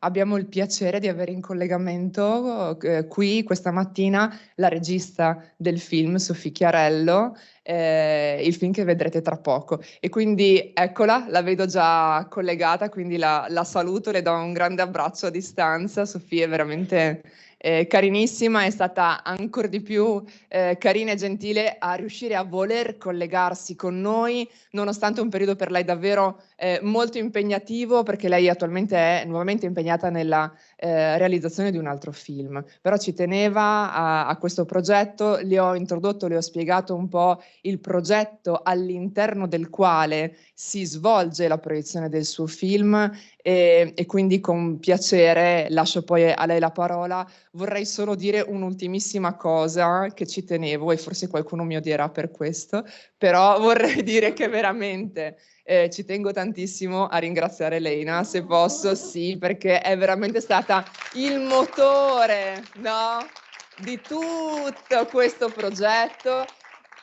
abbiamo il piacere di avere in collegamento qui questa mattina la regista del film, Sofì Chiarello, il film che vedrete tra poco. E quindi eccola, la vedo già collegata, quindi la saluto, le do un grande abbraccio a distanza. Sofì è veramente carinissima, è stata ancora di più carina e gentile a riuscire a voler collegarsi con noi, nonostante un periodo per lei davvero molto impegnativo, perché lei attualmente è nuovamente impegnata nella realizzazione di un altro film. Però ci teneva a questo progetto, le ho introdotto, le ho spiegato un po' il progetto all'interno del quale si svolge la proiezione del suo film e quindi con piacere lascio poi a lei la parola. Vorrei solo dire un'ultimissima cosa che ci tenevo e forse qualcuno mi odierà per questo, però vorrei dire che veramente ci tengo tantissimo a ringraziare Elena, se posso, sì, perché è veramente stata il motore, no, di tutto questo progetto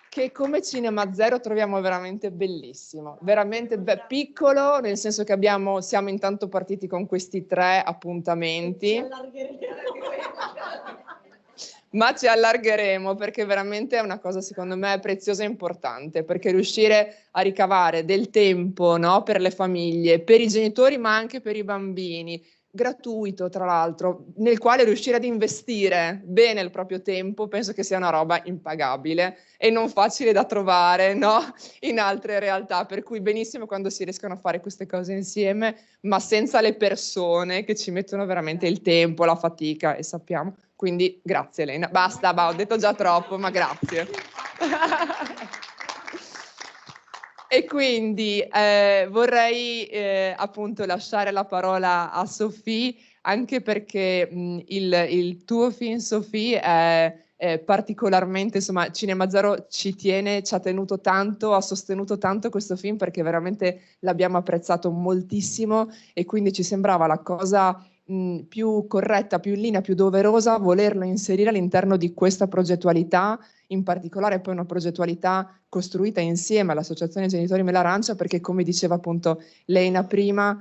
che come Cinema Zero troviamo veramente bellissimo, veramente piccolo, nel senso che siamo intanto partiti con questi 3 appuntamenti. Ma ci allargheremo perché veramente è una cosa secondo me preziosa e importante, perché riuscire a ricavare del tempo, no, per le famiglie, per i genitori ma anche per i bambini, gratuito tra l'altro, nel quale riuscire ad investire bene il proprio tempo, penso che sia una roba impagabile e non facile da trovare, no, in altre realtà, per cui benissimo quando si riescono a fare queste cose insieme, ma senza le persone che ci mettono veramente il tempo, la fatica e sappiamo. Quindi grazie Elena. Basta, ho detto già troppo, ma grazie. E quindi vorrei appunto lasciare la parola a Sofì, anche perché il tuo film, Sofì, è particolarmente, insomma, Cinema Zero ci tiene, ci ha tenuto tanto, ha sostenuto tanto questo film perché veramente l'abbiamo apprezzato moltissimo e quindi ci sembrava la cosa più corretta, più in linea, più doverosa volerlo inserire all'interno di questa progettualità, in particolare poi una progettualità costruita insieme all'Associazione Genitori Melarancia, perché come diceva appunto Leina prima,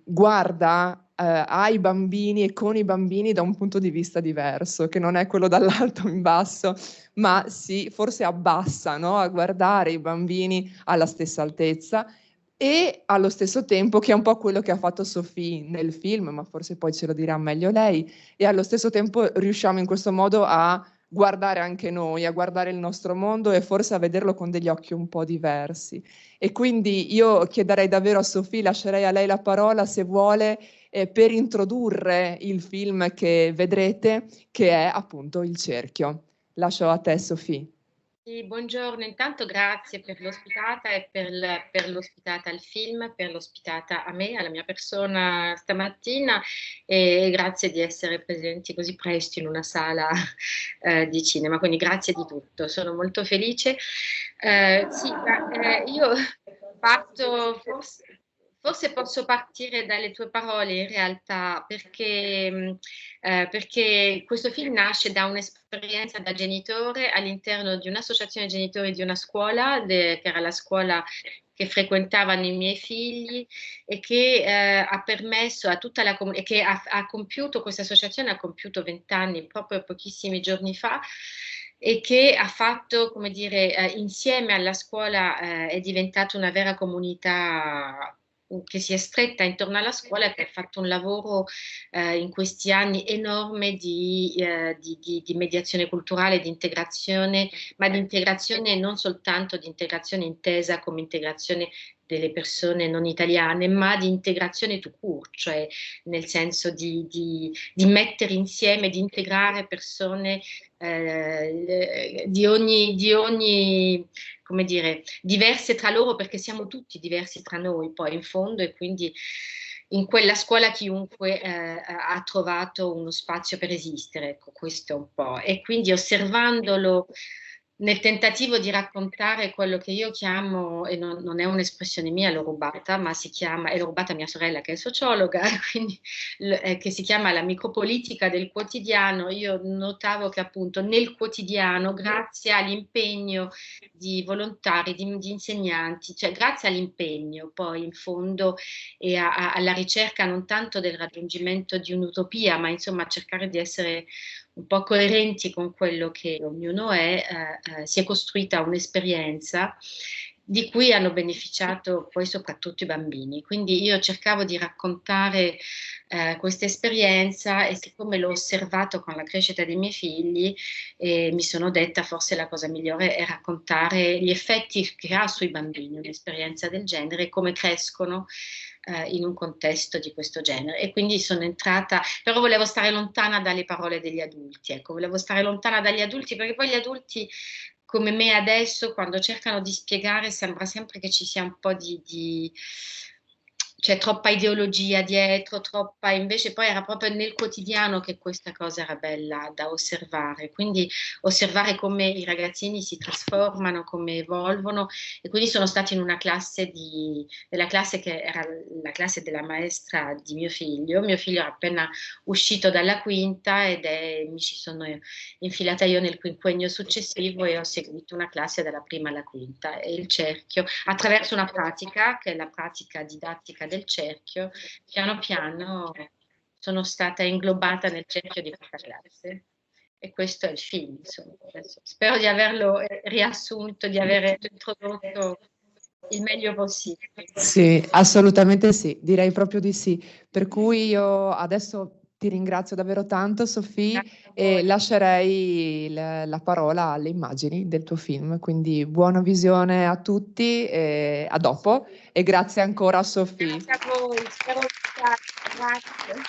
guarda ai bambini e con i bambini da un punto di vista diverso, che non è quello dall'alto in basso, ma si forse abbassa, no? A guardare i bambini alla stessa altezza e allo stesso tempo, che è un po' quello che ha fatto Sophie nel film, ma forse poi ce lo dirà meglio lei, e allo stesso tempo riusciamo in questo modo a guardare anche noi, a guardare il nostro mondo e forse a vederlo con degli occhi un po' diversi. E quindi io chiederei davvero a Sophie, lascerei a lei la parola se vuole, per introdurre il film che vedrete, che è appunto Il Cerchio. Lascio a te, Sophie. Sì, buongiorno, intanto grazie per l'ospitata e per l'ospitata al film, per l'ospitata a me, alla mia persona stamattina e grazie di essere presenti così presto in una sala di cinema, quindi grazie di tutto, sono molto felice. Sì, io parto, forse posso partire dalle tue parole in realtà perché questo film nasce da un'esperienza da genitore all'interno di un'associazione genitori di una scuola, che era la scuola che frequentavano i miei figli e che ha permesso a tutta la comunità, che ha compiuto, questa associazione ha compiuto 20 anni proprio pochissimi giorni fa e che ha fatto, come dire, insieme alla scuola è diventata una vera comunità che si è stretta intorno alla scuola e che ha fatto un lavoro in questi anni enorme di mediazione culturale, di integrazione, ma di integrazione non soltanto di integrazione intesa come integrazione delle persone non italiane, ma di integrazione tout court, cioè nel senso di mettere insieme, di integrare persone di ogni, come dire, diverse tra loro perché siamo tutti diversi tra noi poi in fondo e quindi in quella scuola chiunque ha trovato uno spazio per esistere, ecco, questo è un po'. E quindi osservandolo nel tentativo di raccontare quello che io chiamo, e non è un'espressione mia, l'ho rubata, ma è l'ho rubata a mia sorella che è sociologa, quindi che si chiama la micropolitica del quotidiano. Io notavo che appunto nel quotidiano, grazie all'impegno di volontari, di insegnanti, cioè grazie all'impegno poi in fondo e alla ricerca non tanto del raggiungimento di un'utopia, ma insomma cercare di essere un po' coerenti con quello che ognuno è, si è costruita un'esperienza di cui hanno beneficiato poi soprattutto i bambini. Quindi io cercavo di raccontare questa esperienza, e siccome l'ho osservato con la crescita dei miei figli, mi sono detta forse la cosa migliore è raccontare gli effetti che ha sui bambini un'esperienza del genere e come crescono in un contesto di questo genere. E quindi sono entrata, però volevo stare lontana dalle parole degli adulti, ecco, volevo stare lontana dagli adulti, perché poi gli adulti come me adesso, quando cercano di spiegare, sembra sempre che ci sia un po' c'è troppa ideologia dietro, invece poi era proprio nel quotidiano che questa cosa era bella da osservare, quindi osservare come i ragazzini si trasformano, come evolvono. E quindi sono stata in una classe della classe che era la classe della maestra di mio figlio era appena uscito dalla quinta mi ci sono infilata io nel quinquennio successivo e ho seguito una classe dalla prima alla quinta, e il cerchio, attraverso una pratica, che è la pratica didattica del cerchio, piano piano sono stata inglobata nel cerchio di questa classe. E questo è il film, insomma. Adesso spero di averlo riassunto, di aver introdotto il meglio possibile. Sì, assolutamente sì, direi proprio di sì. Per cui io adesso ti ringrazio davvero tanto, Sofì, e lascerei la parola alle immagini del tuo film. Quindi buona visione a tutti, e a dopo, e grazie ancora a Sofì. Grazie a voi, spero di grazie.